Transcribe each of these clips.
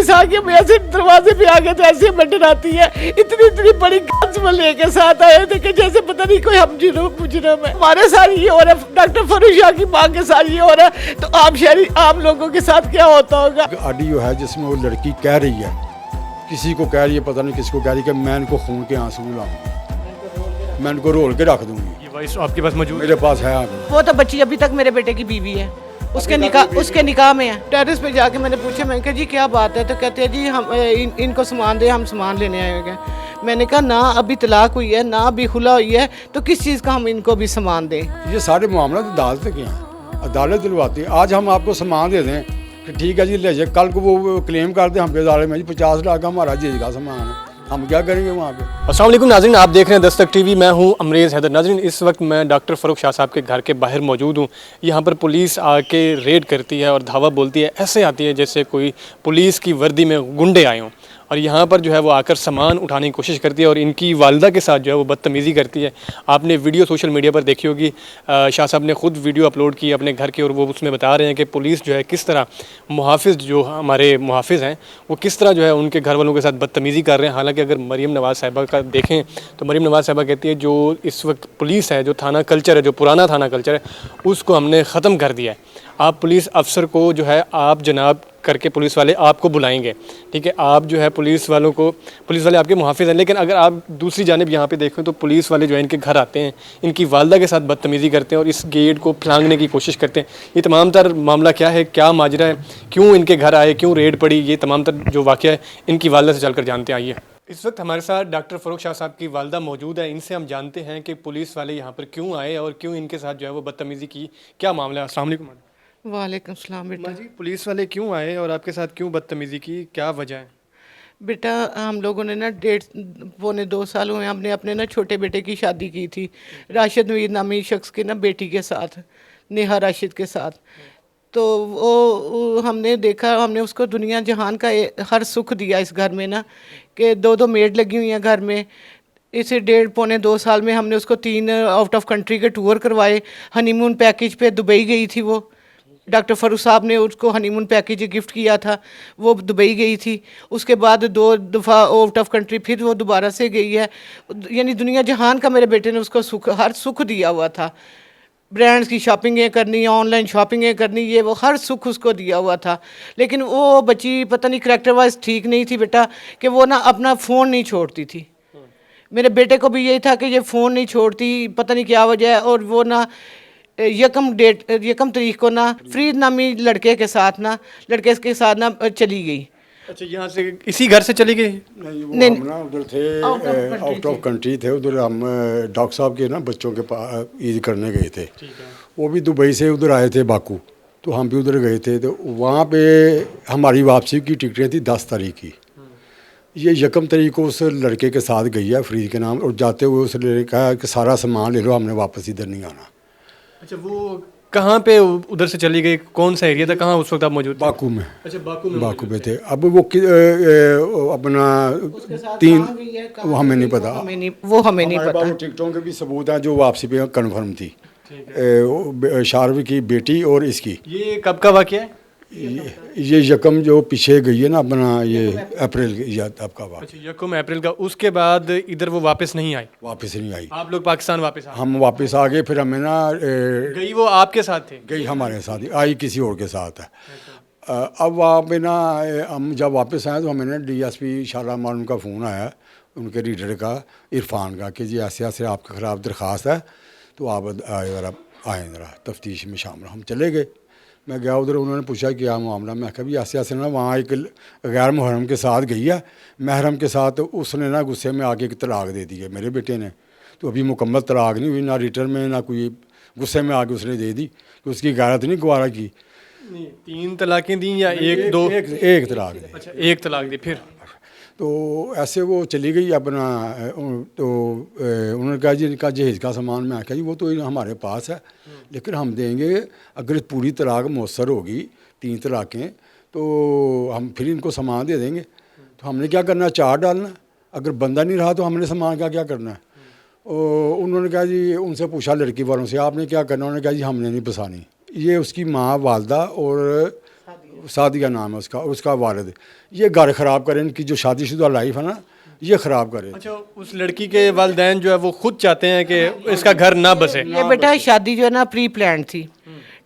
Police आके मैं ऐसे दरवाजे पे आके तो ऐसे बटन आती है, इतनी बड़ी गन्स में लेके साथ आए थे कि जैसे पता नहीं कोई हम मुजरम है। हमारे साथ ये हो रहा है, डॉक्टर फरूख शाह की माँ के साथ ये हो रहा है, तो आम लोगों के साथ क्या होता होगा। ऑडियो है जिसमें वो लड़की कह रही है, किसी को कह रही है, पता नहीं किसको कह रही है कि मैं इनको खून के आंसू लाऊंगी, मैं इनको रोल के रख दूंगी। ये वॉइस आपके पास मौजूद? मेरे पास है अभी। वो तो बच्ची अभी तक मेरे बेटे की बीवी है, उसके निकाह में है। टेरेस पे जाके मैंने पूछा, मैंने कहा जी क्या बात है, तो कहते हैं जी हम इनको सामान दे, हम सामान लेने आए हैं। मैंने कहा ना अभी तलाक हुई है, ना अभी खुला हुई है, तो किस चीज़ का हम इनको भी सामान दें। ये सारे मामला तो अदालत के हैं, अदालत दिलवाती है। आज हम आपको सामान दे दें कि ठीक है जी ले जाए, कल को वो क्लेम कर दें हमके अदालत में जी 50 लाख हमारा जेज का सामान है, हम क्या करेंगे वहाँ पे। अस्सलाम वालेकुम नाज़रीन, आप देख रहे हैं दस्तक टीवी, मैं हूं अमरेज़ हैदर। नाज़रीन इस वक्त मैं डॉक्टर फ़रूख शाह साहब के घर के बाहर मौजूद हूं। यहाँ पर पुलिस आके रेड करती है और धावा बोलती है, ऐसे आती है जैसे कोई पुलिस की वर्दी में गुंडे आए हों, और यहाँ पर जो है वो आकर सामान उठाने की कोशिश करती है और इनकी वालदा के साथ जो है वो बदतमीज़ी करती है। आपने वीडियो सोशल मीडिया पर देखी होगी, शाह साहब ने ख़ुद वीडियो अपलोड की अपने घर की, और वो उसमें बता रहे हैं कि पुलिस जो है किस तरह मुहाफ़िज़ जो हमारे मुहाफ़िज़ हैं वो किस तरह जो है उनके घर वालों के साथ बदतमीज़ी कर रहे हैं। हालांकि अगर मरीम नवाज़ साहिबा का देखें तो मरीम नवाज़ साहिबा कहती है जो इस वक्त पुलिस है, जो थाना कल्चर है, जो पुराना थाना कल्चर है, उसको हमने ख़त्म कर दिया है। आप पुलिस अफसर को जो है आप जनाब करके पुलिस वाले आपको बुलाएंगे, ठीक है, आप जो है पुलिस वालों को, पुलिस वाले आपके मुहाफिज हैं। लेकिन अगर आप दूसरी जानिब यहाँ पे देखें तो पुलिस वाले जो है इनके घर आते हैं, इनकी वालदा के साथ बदतमीज़ी करते हैं और इस गेट को फलांगने की कोशिश करते हैं। ये तमाम तर मामला क्या है, क्या माजरा है, क्यों इनके घर आए, क्यों रेड पड़ी, ये तमाम तर जो वाक़या है इनकी वालदा से चलकर जानते हैं। आइए, इस वक्त हमारे साथ डॉक्टर फ़रूख शाह साहब की वालदा मौजूद है, इनसे हम जानते हैं कि पुलिस वाले यहाँ पर क्यों आए और क्यों इनके साथ जो है वो बदतमीज़ी की, क्या मामला है। अस्सलाम वालेकुम। वालेकुम सलाम बेटा। जी, पुलिस वाले क्यों आए और आपके साथ क्यों बदतमीज़ी की, क्या वजह है? बेटा हम लोगों ने ना 1.5-2 साल हुए हमने अपने ना छोटे बेटे की शादी की थी राशिद नवीद नामी शख्स की ना बेटी के साथ, नेहा राशिद के साथ। तो वो हमने देखा, हमने उसको दुनिया जहान का हर सुख दिया इस घर में ना, कि 2 मेड लगी हुई हैं घर में। इस 1.5-2 साल में हमने उसको 3 आउट ऑफ कंट्री के टूर करवाए। हनीमून पैकेज पे दुबई गई थी वो, डॉक्टर फरूख साहब ने उसको हनीमून पैकेज गिफ्ट किया था, वो दुबई गई थी। उसके बाद 2 दफ़ा आउट ऑफ कंट्री फिर वो दोबारा से गई है। यानी दुनिया जहान का मेरे बेटे ने उसको सुख, हर सुख दिया हुआ था। ब्रांड्स की शॉपिंगें करनी, ऑनलाइन शॉपिंगें करनी, ये वो हर सुख उसको दिया हुआ था। लेकिन वो बच्ची पता नहीं करैक्टर वाइज ठीक नहीं थी बेटा, कि वो ना अपना फ़ोन नहीं छोड़ती थी। मेरे बेटे को भी यही था कि ये फ़ोन नहीं छोड़ती, पता नहीं क्या वजह है। और वो ना यकम तारीख को ना फरीद नामी लड़के के साथ ना चली गई। अच्छा, यहाँ से इसी घर से चली गई? नहीं, हम ना उधर थे, आउट ऑफ कंट्री थे उधर। हम डॉक्टर साहब के ना बच्चों के पास ईद करने गए थे। वो भी दुबई से उधर आए थे बाकू, तो हम भी उधर गए थे। तो वहाँ पे हमारी वापसी की टिकटें थी 10 तारीख की। ये यकम तारीख को उस लड़के के साथ गई है फरीद के नाम, और जाते हुए उस लड़के कहा कि सारा सामान ले लो, हमने वापस इधर नहीं आना। अच्छा, वो कहाँ पे उधर से चली गई, कौन सा एरिया था, कहाँ उस वक्त आप मौजूद थे? बाकू में। अच्छा, बाकू में थे। अब वो अपना 3 वो हमें नहीं पता, वो हमें नहीं पता। टिकटों के भी सबूत हैं जो वापसी पे कन्फर्म थी, शारवी की बेटी और इसकी। ये कब का वाक़या है? ये यकम जो पीछे गई है ना अपना, ये अप्रैल आपका वाक़या। अच्छा, यकम अप्रैल का। उसके बाद इधर वो वापस नहीं आई? वापस नहीं आई। आप लोग पाकिस्तान वापस आ? हम वापस आ गए। फिर हमें ना गई वो आपके साथ थे? गई हमारे साथ ही, आई किसी और के साथ है। अब वहाँ पे ना हम जब वापस आए तो हमें ना DSP शाला मालूम का फ़ोन आया, उनके रीडर का, इरफान का, कि जी ऐसे ऐसे आपके ख़िलाफ़ दरख्वास्त है, तो आप आए ज़रा तफ्तीश में शामिल। हम चले गए, मैं गया उधर। उन्होंने पूछा क्या मामला, मैं कहा भी ऐसे ऐसे ना वहाँ एक गैर महरम के साथ गई है, महरम के साथ। तो उसने ना गुस्से में आके एक तलाक दे दी है मेरे बेटे ने। तो अभी मुकम्मल तलाक नहीं हुई, ना रिटर्न में ना कोई, गुस्से में आके उसने दे दी कि उसकी गैरत नहीं गवारा की। 3 तलाक़ें दी या एक दो? एक तलाक दी। अच्छा, एक तलाक दी। फिर तो ऐसे वो चली गई अपना। तो उन्होंने कहा जी इनका जहेज़ का सामान। मैं कहा जी वो तो हमारे पास है, लेकिन हम देंगे अगर पूरी तलाक मौसर होगी, 3 तलाक़ें, तो हम फिर इनको सामान दे देंगे। तो हमने क्या करना, 4 डालना। अगर बंदा नहीं रहा तो हमने सामान का क्या करना है। और उन्होंने कहा जी, उनसे पूछा लड़की वालों से आपने क्या करना, उन्होंने कहा जी हमने नहीं बसानी। ये उसकी माँ वालदा और सादिया नाम है उसका, उसका वालिद। ये घर ख़राब करें, इनकी जो शादीशुदा लाइफ है ना ये ख़राब करे। अच्छा, उस लड़की के वालिदैन जो है वो खुद चाहते हैं कि इसका घर ना बसे। ये बेटा शादी जो है ना प्री प्लान थी,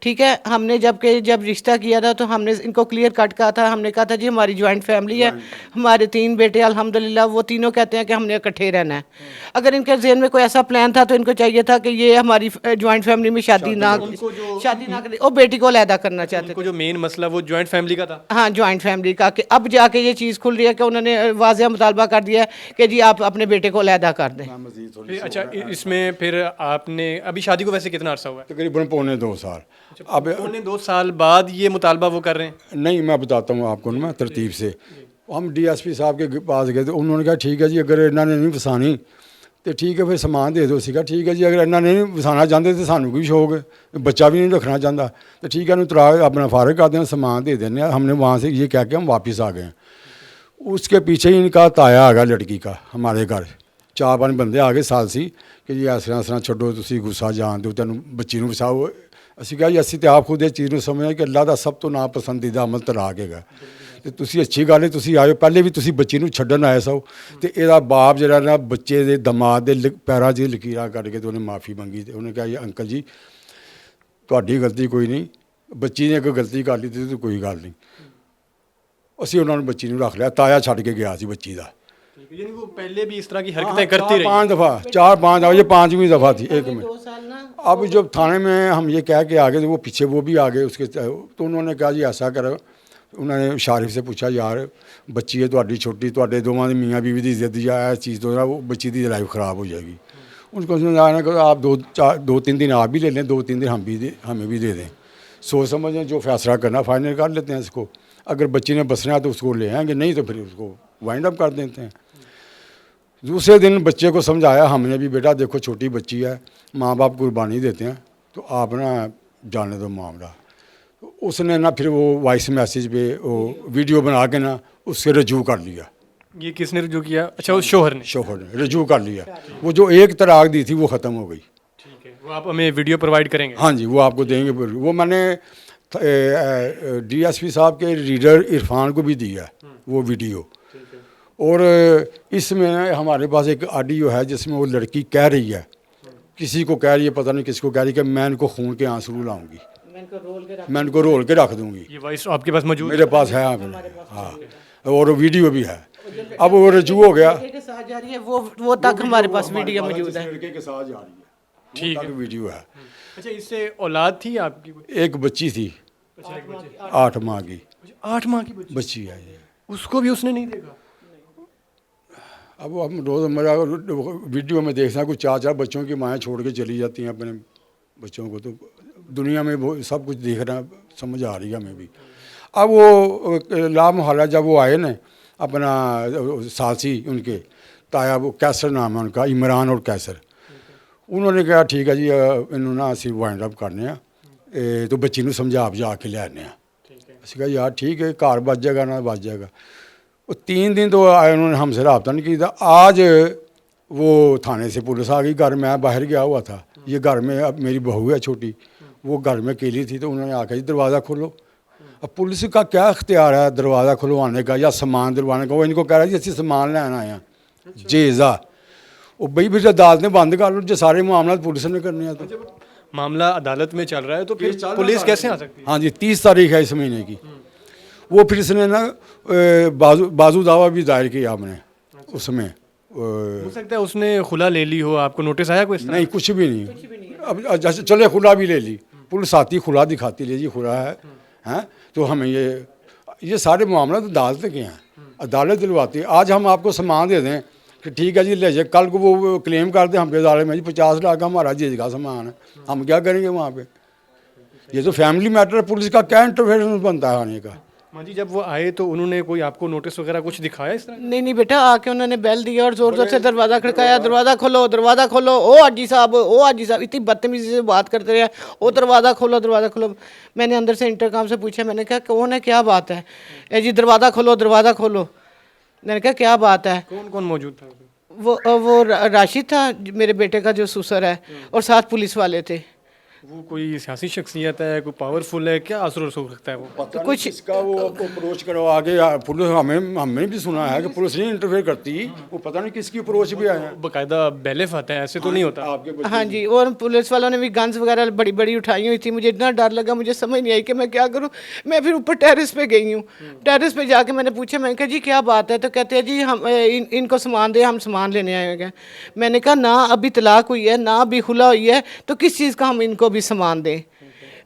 ठीक है। हमने जब रिश्ता किया था तो हमने इनको क्लियर कट कहा था, हमने कहा था जी हमारी जॉइंट फैमिली है, हमारे 3 बेटे अल्हम्दुलिल्लाह, वो तीनों कहते हैं कि हमने इकट्ठे रहना है। अगर इनके जहन में कोई ऐसा प्लान था तो इनको चाहिए था कि ये हमारी जॉइंट फैमिली में शादी ना करें, और बेटी को अलहदा करना चाहते थे। उनको जो मेन मसला वो जॉइंट फैमिली का था। हाँ, जॉइंट फैमिली का, कि अब जाके ये चीज़ खुल रही है कि उन्होंने वाज़ेह मुतालबा कर दिया है कि जी आप अपने बेटे को अलहदा कर दें। अच्छा, इसमें फिर आपने अभी शादी को वैसे कितना अरसा हुआ है? तकरीबन पौने 2 साल। अब पौने 2 साल बाद ये मुतालबा वो कर रहे हैं? नहीं, मैं बताता हूँ आपको ना तरतीब से। हम डीएसपी साहब के पास गए तो उन्होंने कहा ठीक है जी, अगर इन्होंने नहीं वसानी तो ठीक है फिर समान दे दो। सीखा ठीक है जी, अगर इन्होंने नहीं वसाना चाहते तो सानू भी शौक है, बच्चा भी नहीं रखना चाहता तो ठीक है, तुरा अपना फारग कर देना, समान दे देने। हमने वहाँ से ये कह के हम वापस आ गए। उसके पीछे ही इनका ताया आ गया लड़की का हमारे घर, 4-5 बंदे आ गए सालसी कि जी इस तरह छड्डो, तुसी गुस्सा जान दो, तेन बच्ची नूं वसाओ। ਅਸੀਂ ਕਿਹਾ ਜੀ ਅਸੀਂ ਤੇ ਆਪ ਖੁਦ ਇਹ ਚੀਜ਼ ਨੂੰ ਸਮਝਿਆ ਕਿ ਅੱਲਾ ਦਾ ਸਭ ਤੋਂ ਨਾ ਪਸੰਦੀਦਾ ਅਮਲ ਤਲਾਕ ਹੈਗਾ ਤੇ ਤੁਸੀਂ ਅੱਛੀ ਗੱਲ ਹੈ ਤੁਸੀਂ ਆਇਓ, ਪਹਿਲੇ ਵੀ ਤੁਸੀਂ ਬੱਚੀ ਨੂੰ ਛੱਡਣ ਆਏ ਸੋ ਤੇ ਇਹਦਾ ਬਾਪ ਜਿਹੜਾ ਨਾ ਬੱਚੇ ਦੇ ਦਮਾਦ ਦੇ ਪੈਰਾਂ 'ਚ ਲਕੀਰਾਂ ਕੱਢ ਕੇ ਤੇ ਉਹਨੇ ਮਾਫੀ ਮੰਗੀ ਤੇ ਉਹਨੇ ਕਿਹਾ ਜੀ ਅੰਕਲ ਜੀ ਤੁਹਾਡੀ ਗਲਤੀ ਕੋਈ ਨਹੀਂ, ਬੱਚੀ ਨੇ ਕੋਈ ਗਲਤੀ ਕਰ ਲਈ ਤੇ ਕੋਈ ਗੱਲ ਨਹੀਂ। ਅਸੀਂ ਉਹਨਾਂ ਨੂੰ ਬੱਚੀ ਨੂੰ ਰੱਖ ਲਿਆ, ਤਾਇਆ ਛੱਡ ਕੇ ਗਿਆ ਸੀ ਬੱਚੀ ਦਾ। यानी वो पहले भी इस तरह की हरकतें करती रही? 5 दफ़ा, 4-5 दफ़ा, ये 5वीं दफ़ा थी एक में। 2 साल ना अब जब थाने में हम ये कह के आ गए तो वो पीछे वो भी आ गए उसके, तो उन्होंने कहा जी ऐसा करो। उन्होंने शारिफ से पूछा यार बच्ची है ਤੁਹਾਡੀ छोटी, ਤੁਹਾਡੇ दोवां ਦੀ मियाँ बीवी ਦੀ जिद या इस चीज़ तो ना वो बच्ची की लाइफ ख़राब हो जाएगी। उनको समझाना कि आप 2-3 दिन आप भी ले लें, 2-3 दिन हमें भी दे दें, सोच समझें जो फैसला करना फाइनल कर लेते हैं इसको। अगर बच्ची ने बसना है तो उसको ले आएंगे, नहीं तो फिर उसको वाइंड अप कर देते हैं। दूसरे दिन बच्चे को समझाया हमने भी, बेटा देखो छोटी बच्ची है, माँ बाप कुर्बानी देते हैं तो आप ना जाने दो मामला। तो उसने ना फिर वो वॉइस मैसेज पे वो वीडियो बना के ना उससे रजू कर लिया। ये किसने रजू किया? अच्छा, उस शोहर ने। शोहर ने रजू कर लिया। वो जो एक तलाक दी थी वो ख़त्म हो गई। ठीक है, वो आप हमें वीडियो प्रोवाइड करेंगे? हाँ जी, वो आपको देंगे। वो मैंने डीएसपी साहब के रीडर इरफान को भी दिया वो वीडियो। और इसमें हमारे पास एक ऑडियो है जिसमें वो लड़की कह रही है, किसी को कह रही है, पता नहीं किसको कह रही है कि मैं इनको खून के आंसू लाऊंगी, मैं इनको रोल के रख दूंगी। ये वॉइस आपके पास मौजूद? मेरे पास है हाँ, और वीडियो भी है। अब वो रजू हो गया, के साथ जा रही है, वो तक हमारे पास वीडियो मौजूद है। लड़के के साथ जा रही है, ठीक है, वीडियो है। अच्छा, इससे औलाद थी आपकी? एक बच्ची थी 8 माह की। 8 माह की बच्ची है ये। उसको भी उसने नहीं देखा? अब हम रोज़मर्रा वीडियो में देखते हैं कुछ 4-4 बच्चों की माएँ छोड़ के चली जाती हैं अपने बच्चों को, तो दुनिया में वो सब कुछ देखना समझ आ रही है हमें भी। अब वो लामहला जब वो आए ना अपना सासी उनके ताया, वो कैसर नाम है उनका, इमरान और कैसर, उन्होंने कहा ठीक है जी इन्होंने ना असी वाइंड अप करने तो बच्ची नूं समझा बुझा के लियाने। असी कहा यार ठीक है, घर बच जाएगा ना बच जाएगा। वो 3 दिन तो आए, उन्होंने हमसे रब्ता नहीं किया। आज वो थाने से पुलिस आ गई, घर मैं बाहर गया हुआ था, ये घर में अब मेरी बहू है छोटी, वो घर में अकेली थी, तो उन्होंने आकर जी दरवाज़ा खोलो। अब पुलिस का क्या इख्तियार है दरवाज़ा खुलवाने का या सामान दिलवाने का? वो इनको कह रहा है जी असं सामान लैन आए हैं जेजा। वो भाई फिर अदालत ने बंद कर लो, जो सारे मामला पुलिस ने करने हैं। तो मामला अदालत में चल रहा है तो फिर पुलिस कैसे आ सकती है? हाँ जी, 30 तारीख है इस महीने की। वो फिर इसने ना बाजू दावा भी दायर किया हमने उसमें। हो सकता है उसने खुला ले ली हो, आपको नोटिस आया कोई? नहीं, कुछ भी नहीं। अब जैसे चले खुला भी ले ली, पुलिस आती खुला दिखाती, ले जी खुला है हैं, तो हमें ये सारे मामला तो अदालत के हैं, अदालत दिलवाती है। आज हम आपको सामान दे दें कि ठीक है जी ले जाए, कल को वो क्लेम कर दें हम पे अदालत में जी 50 लाख हमारा जेज का सामान है, हम क्या करेंगे वहाँ पे? ये तो फैमिली मैटर है, पुलिस का क्या इंटरफेरेंस बनता है आने का? माँ जी, जब वो आए तो उन्होंने कोई आपको नोटिस वगैरह कुछ दिखाया इस तरह? नहीं बेटा, आके उन्होंने बेल दिया और जोर जोर से दरवाज़ा खड़काया, दरवाज़ा खोलो दरवाज़ा खोलो, ओ हाजी साहब ओ हाजी साहब, इतनी बदतमीजी से बात करते रहे, ओ दरवाज़ा खोलो दरवाज़ा खोलो। मैंने अंदर से इंटरकॉम से पूछा, मैंने कहा कौन है, क्या बात है? ए जी दरवाज़ा खोलो दरवाज़ा खोलो। मैंने कहा क्या बात है? कौन कौन मौजूद था? वो राशिद था मेरे बेटे का जो सुसर है, और साथ पुलिस वाले थे। वो कोई सियासी शख्सियत है, कोई पावरफुल है, क्या असर रसूख रखता है वो? पता कुछ इसका वो अप्रोच करो आगे पुलिस, हमने भी सुना है कि पुलिस नहीं इंटरफेयर करती, वो पता नहीं किसकी अप्रोच भी आया है बाकायदा बैलेफ आता है, ऐसे तो नहीं होता। आपके बच्चे हाँ जी, और पुलिस वालों ने भी गन्स वगैरह बड़ी बड़ी उठाई हुई थी। मुझे इतना डर लगा, मुझे समझ नहीं आई कि मैं क्या करूँ। मैं फिर ऊपर टेरेस पे गई हूँ। टेरेस पे जाके मैंने पूछा, मैंने कहा जी क्या बात है? तो कहते हैं जी हम इनको सामान दे, हम सामान लेने आए हैं। मैंने कहा ना अभी तलाक हुई है, ना अभी खुला हुई है, तो किस चीज़ का हम इनको भी सामान दें?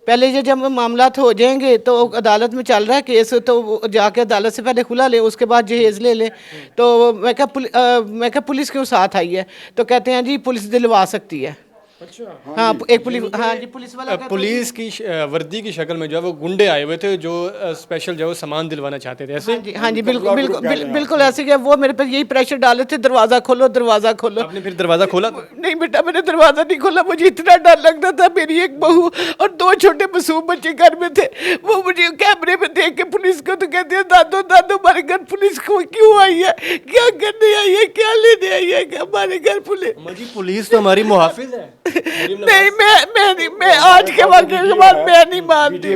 पहले ये जब मामला हो जाएंगे तो अदालत में चल रहा है केस, तो वो जाके अदालत से पहले खुला ले, उसके बाद जहेज़ ले ले। तो मैं कहा पुलिस क्यों साथ आई है? तो कहते हैं जी पुलिस दिलवा सकती है। अच्छा। हाँ, एक पुलिस, हाँ जी, पुलिस वाला कहता है पुलिस की वर्दी की शक्ल में जो है वो गुंडे आए हुए थे जो स्पेशल जो है वो सामान दिलवाना चाहते थे, ऐसे? हाँ जी, बिल्कुल बिल्कुल बिल्कुल ऐसे कि वो मेरे पे यही प्रेशर डाले थे, दरवाज़ा खोलो दरवाज़ा खोलो। आपने फिर दरवाज़ा खोला? नहीं बेटा, मैंने दरवाज़ा नहीं खोला। मुझे इतना डर लगता था। मेरी एक बहू और 2 छोटे मासूम बच्चे घर में थे। वो मुझे कैमरे में देख के पुलिस को तो कहते हैं दादो दादो हमारे घर पुलिस क्यों आई है, क्या करने आई है, क्या लेने आई है हमारे घर पुलिस? अम्मा जी पुलिस तो हमारी मुहाफिज है। नहीं, मैं आज के वाक़े के बाद मैं नहीं मानती,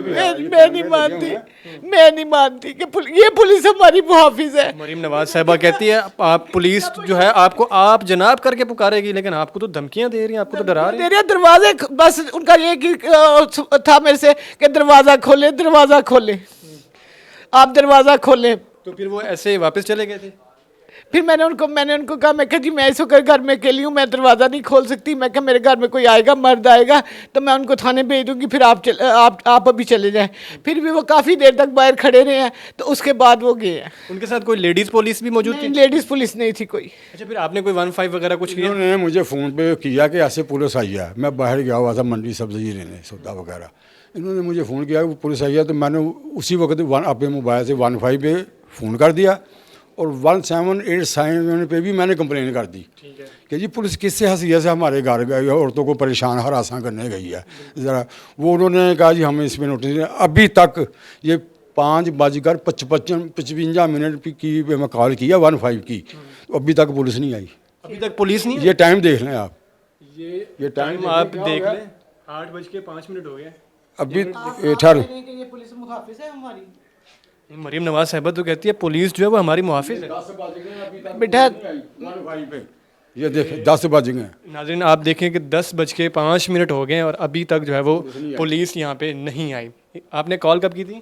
मैं नहीं मानती कि ये पुलिस हमारी मुहाफिज है। मरीम नवाज साहिबा कहती है आप पुलिस जो है आपको आप जनाब करके पुकारेगी, लेकिन आपको तो धमकियां दे रही हैं, आपको तो डरा रही हैं। तेरे दरवाजे बस उनका ये कि था मेरे से कि दरवाज़ा खोले, दरवाज़ा खोले, आप दरवाज़ा खोलें। तो फिर वो ऐसे वापस चले गए थे? फिर मैंने उनको कहा, मैं कहा जी मैं इस वक्त घर में अकेली हूँ, मैं दरवाज़ा नहीं खोल सकती। मैं कहा मेरे घर में कोई आएगा, मर्द आएगा तो मैं उनको थाने भेज दूँगी, फिर आप अभी चले जाएं। फिर भी वो काफ़ी देर तक बाहर खड़े रहे हैं, तो उसके बाद वो गए हैं। उनके साथ कोई लेडीज़ पुलिस भी मौजूद थी? लेडीज़ पुलिस नहीं थी कोई। अच्छा, फिर आपने कोई 15 वगैरह कुछ किया? उन्होंने मुझे फ़ोन पे किया कि ऐसे पुलिस आई है। मैं बाहर गया हुआ था मंडी सब्जी लेने, सौदा वगैरह। इन्होंने मुझे फ़ोन किया कि पुलिस आई है, तो मैंने उसी वक्त अपने मोबाइल से 15 पे फ़ोन कर दिया और 1787 पे भी मैंने कंप्लेन कर दी कि जी पुलिस किससे हैसियत से हमारे घर गई औरतों को परेशान हरासा करने गई है। ज़रा वो उन्होंने कहा जी हमें इसमें नोटिस दें। अभी तक ये 5:55 की मैं कॉल किया 15 की, तो अभी तक पुलिस नहीं आई। अभी तक पुलिस नहीं? ये टाइम देख लें आप, ये टाइम आप देख लें, 8:05 हो गए। अभी ये पुलिस मुहाफिज है हमारी। मरीम नवाज साहिबा तो कहती है पुलिस जो है वो हमारी मुहाफिज है। बेटा ये देखें 10 बज गए। नाज़रीन आप देखें कि 10:05 हो गए हैं और अभी तक जो है वो पुलिस यहाँ पे नहीं आई। आपने कॉल कब की थी?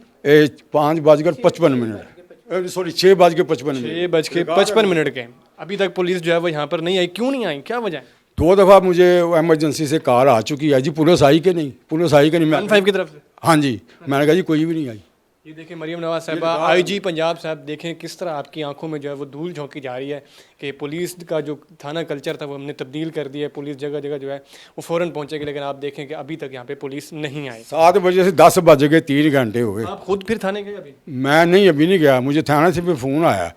5:55, सॉरी 6:55। 6:55 के। अभी तक पुलिस जो है वो यहाँ पर नहीं आई, क्यों नहीं आई, क्या वजह है? 2 दफ़ा मुझे इमरजेंसी से कॉल आ चुकी है जी पुलिस आई कि नहीं, पुलिस आई कि नहीं। 15 की तरफ से? हाँ जी, मैंने कहा जी कोई भी नहीं आई। ये देखें मरीम नवाज साहिबा, आईजी पंजाब साहब, देखें किस तरह आपकी आंखों में जो है वो धूल झोंकी जा रही है कि पुलिस का जो थाना कल्चर था वो हमने तब्दील कर दिया है, पुलिस जगह जगह जो है वो फ़ौरन पहुंचेगी, लेकिन आप देखें कि अभी तक यहाँ पे पुलिस नहीं आई। 7 बजे से 10 बज गए, 3 घंटे हो गए। आप खुद फिर थाने गए अभी? मैं नहीं, अभी नहीं गया। मुझे थाने से भी फ़ोन आया,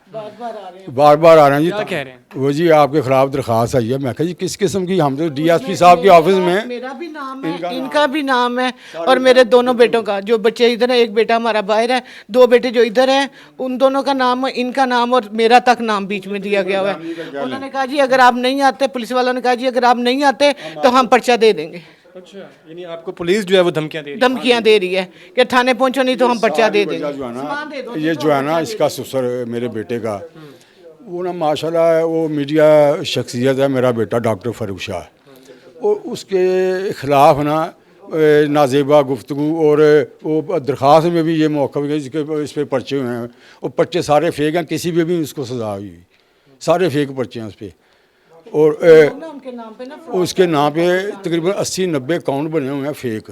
बार-बार आ रहे हैं जी। क्या कह रहे हैं? वो जी आपके खिलाफ दरख्वास्त आई है। मैं कहा जी किस किस्म की? हम तो DSP साहब के ऑफिस में। मेरा भी नाम है, इनका भी नाम है और मेरे दोनों बेटों का। जो बच्चे इधर है, एक बेटा हमारा बाहर है, 2 बेटे जो इधर हैं, उन दोनों का नाम, इनका नाम और मेरा तक नाम बीच में दिया गया हुआ है। उन्होंने कहा जी अगर आप नहीं आते, पुलिस वालों ने कहा जी अगर आप नहीं आते तो हम पर्चा दे देंगे। अच्छा, यानी आपको पुलिस जो है वो धमकियां दे रही है? धमकियां दे रही है कि थाने पहुंचो नहीं तो हम पर्चा दे देंगे। जो है ना, ये जो है ना इसका ससुर मेरे बेटे का, वो ना माशाल्लाह वो मीडिया शख्सियत है, मेरा बेटा डॉक्टर फरूख शाह। और उसके ख़िलाफ़ ना नाजेबा गुफ्तगू और वो दरख्वास्त में भी ये मौका भी जिसके इस पर पर्चे हुए हैं, वो पर्चे सारे फेक हैं, किसी पे भी उसको सजा हुई, सारे फेक पर्चे हैं उस पर। और उसके नाम पे तकरीबन 80-90 अकाउंट बने हुए हैं फेक।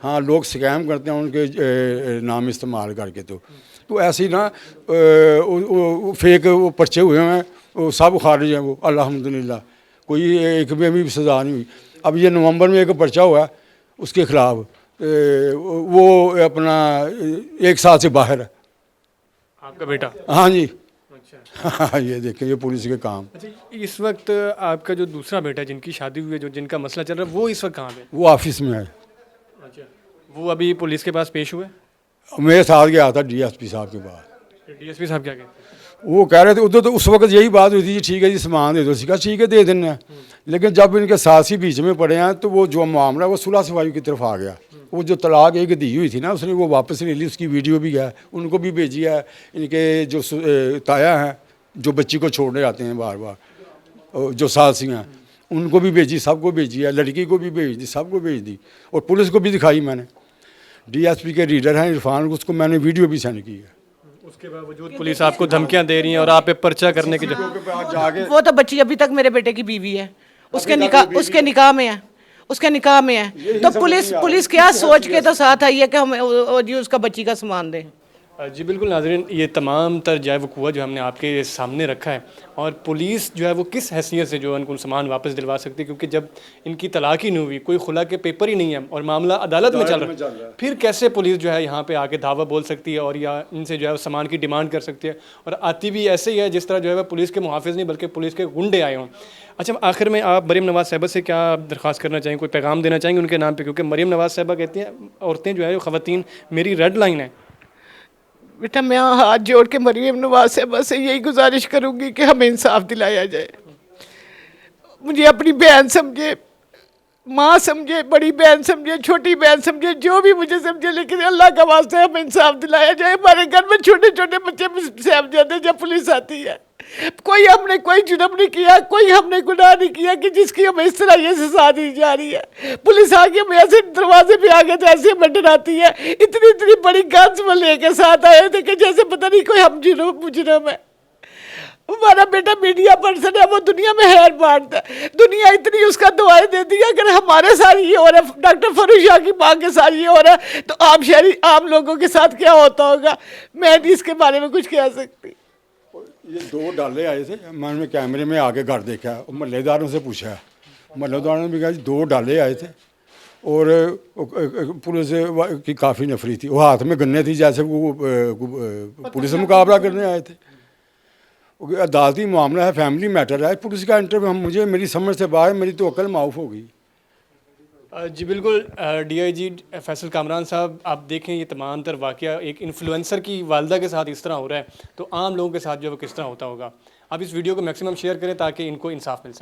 हाँ, लोग स्कैम करते हैं उनके नाम इस्तेमाल करके। तो ऐसे ही ना फेक वो पर्चे हुए हैं, वो सब खारिज हैं वो, अल्हम्दुलिल्लाह कोई एक में भी सज़ा नहीं हुई। अब ये नवंबर में एक पर्चा हुआ उसके ख़िलाफ़, वो अपना 1 साल से बाहर है। आपका बेटा? हाँ जी। अच्छा। हाँ, ये देखें ये पुलिस के काम। अच्छा, इस वक्त आपका जो दूसरा बेटा जिनकी शादी हुई है, जो जिनका मसला चल रहा है, वो इस वक्त कहाँ पे? वो ऑफिस में है। अच्छा, वो अभी पुलिस के पास पेश हुए? मेरे साथ गया था DSP साहब के पास। डीएसपी साहब क्या कहते हैं? वो कह रहे थे उधर तो उस वक्त यही बात हुई थी जी ठीक है जी सामान दे दो, सीखा ठीक है दे देना। लेकिन जब इनके साथ ही बीच में पड़े हैं तो वो जो मामला है वो सुलह सफाई की तरफ आ गया। वो जो तलाक एक दी हुई थी ना उसने वो वापस ले ली, उसकी वीडियो भी है, उनको भी भेजी है। इनके जो ताया हैं जो बच्ची को छोड़ने आते हैं बार बार, जो सासी हैं उनको भी भेजी, सबको भेजी है, लड़की को भी भेज दी, सबको भेज दी और पुलिस को भी दिखाई मैंने। डीएसपी के रीडर हैं इरफान, उसको मैंने वीडियो भी सेंड की है। उसके बावजूद पुलिस आपको धमकियां दे रही है और आप पे पर्चा करने की जाके वो तो बच्ची अभी तक मेरे बेटे की बीवी है, उसके निकाह में है, उसके निकाह में है। तो पुलिस क्या सोच के तो साथ आई है कि हम जी उसका बच्ची का सामान दें। जी बिल्कुल नाज़रीन, ये तमाम तर जाए वकूआ जो हमने आपके सामने रखा है और पुलिस जो है वो किस हैसियत से जो है उनको सामान वापस दिलवा सकती है, क्योंकि जब इनकी तलाक ही नहीं हुई, कोई खुला के पेपर ही नहीं है और मामला अदालत में चल रहा है, फिर कैसे पुलिस जो है यहाँ पे आके धावा बोल सकती है और या इनसे जो है सामान की डिमांड कर सकती है। और आती भी ऐसे ही है जिस तरह जो है वह पुलिस के मुहाफिज नहीं बल्कि पुलिस के गुंडे आए हों। अच्छा, आखिर में आप मरीम नवाज़ साहिबा से क्या दरख्वास्त करना चाहेंगे, कोई पैगाम देना चाहेंगे उनके नाम पर? क्योंकि मरीम नवाज़ साहिबा कहती हैं औरतें जो है ख़वातीन मेरी रेड लाइन है। बेटा मैं हाथ जोड़ के मरीम नवाज साहिबा से यही गुजारिश करूंगी कि हमें इंसाफ दिलाया जाए। मुझे अपनी बहन समझे, माँ समझे, बड़ी बहन समझे, छोटी बहन समझे, जो भी मुझे समझे, लेकिन अल्लाह का वास्ते हमें इंसाफ दिलाया जाए। हमारे घर में छोटे छोटे बच्चे सहम जाते हैं जब पुलिस आती है। हमने कोई जुर्म नहीं किया, कोई हमने गुनाह नहीं किया कि जिसकी हमें इस तरह ये सजा दी जा रही है। पुलिस आके हमें ऐसे दरवाजे पे आके तो ऐसे हमें डराती है, इतनी इतनी बड़ी गन्स में लेके साथ आए थे कि जैसे पता नहीं कोई हम मुजरम है। हमारा बेटा मीडिया पर्सन है, वो दुनिया में हैर बांटता है, दुनिया इतनी उसका दुआएं देती है। अगर हमारे साथ ये हो रहा है, डॉक्टर फरूख शाह की माँ के साथ ये हो रहा है, तो आम लोगों के साथ क्या होता होगा, मैं नहीं इसके बारे में कुछ कह सकती। ये 2 डाले आए थे, मैंने कैमरे में आके घर देखा, महल्लेदारों से पूछा, महल्लेदारों ने भी कहा 2 डाले आए थे और पुलिस की काफ़ी नफरी थी, वो हाथ में गन्ने थी जैसे वो पुलिस से मुकाबला करने आए थे। अदालती मामला है, फैमिली मैटर है, पुलिस का इंटरव्यू मुझे मेरी समझ से बाहर, मेरी तो अकल माऊफ हो गई। जी बिल्कुल, डीआईजी फैसल कामरान साहब, आप देखें ये तमाम तर वाक़या एक इन्फ्लुएंसर की वालदा के साथ इस तरह हो रहा है, तो आम लोगों के साथ जो है वो किस तरह होता होगा। आप इस वीडियो को मैक्सिमम शेयर करें ताकि इनको इंसाफ मिल सके।